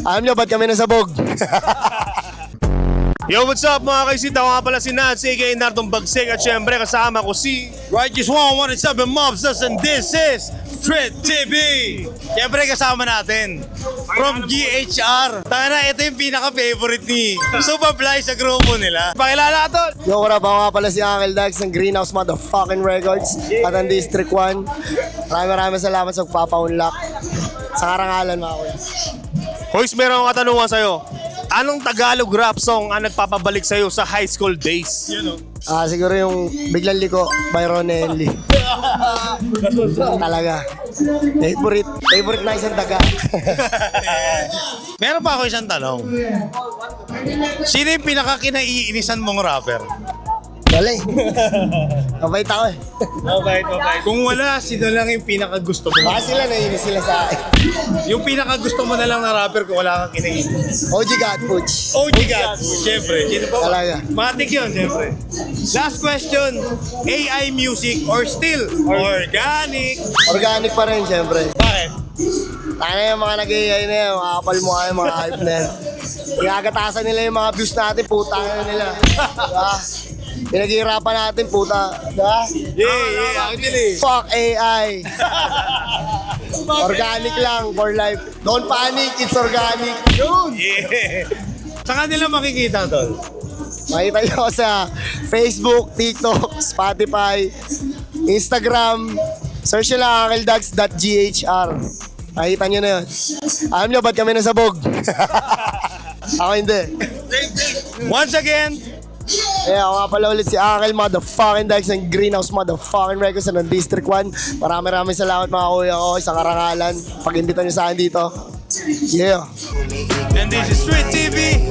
Alam nyo, ba't kami nasabog? Yo, what's up mga kaisita? Ako nga pala si Nats, aka Nardong Bagsik. At syempre kasama ko si Righteous 117 Mobsters and this is Street TV. Siyempre kasama natin from GHR. Tana, ito yung pinaka-favorite ni Superfly sa grupo nila. Pakilala ka to. Yo, what up? Ako nga pala si Uncle Dax ng Greenhouse Motherfucking Records at ang District 1. Maraming salamat sa pagpapaunlak. Sa karangalan mga kuya. Hoys, meron akong katanungan sa'yo. Anong Tagalog rap song ang nagpapabalik sa'yo sa high school days? Siguro yung Biglang Liko by Ron Henley. Talaga. Favorite na isang taga. Meron pa ako isang tanong. Sino yung pinaka-kinaiinisan mong rapper? Wala eh. Mabait ako eh. Mabait. Kung wala, sino lang yung pinaka-gusto mo? Baka sila naiinis sila sa akin. Yung pinaka-gusto mo na lang na rapper kung wala kang kinaiinisan. OG Godpooch. OG God. Siyempre. Sino pa ba? Talaga. Matik yun, siyempre. Last question. AI music or still organic? Organic pa rin syempre. Bakit? Tayo na yung mga nag-iay na yan, mga kapal mo kayo, mga hype na yan. Pinagatasan nila yung mga views natin, puta na nila. Diba? Pinaghihirapan natin, puta. Diba? Yeah, actually. Fuck AI. Organic lang for life. Don't panic, it's organic. Yun! Yeah. Saan nila makikita, tol? Makita nyo sa Facebook, TikTok, Spotify, Instagram. Search nyo lang uncledags.ghr. Makita nyo na yun. Alam nyo, ba't kami nasabog? Ako hindi. Once again, Ako nga pala ulit si Uncle Motherfucking Dax ng Greenhouse Motherfucking Records ng District 1. Maraming salamat mga kuya ko sa karangalan. Pag-imbitan nyo sa akin dito. Yeah. and this is Street TV.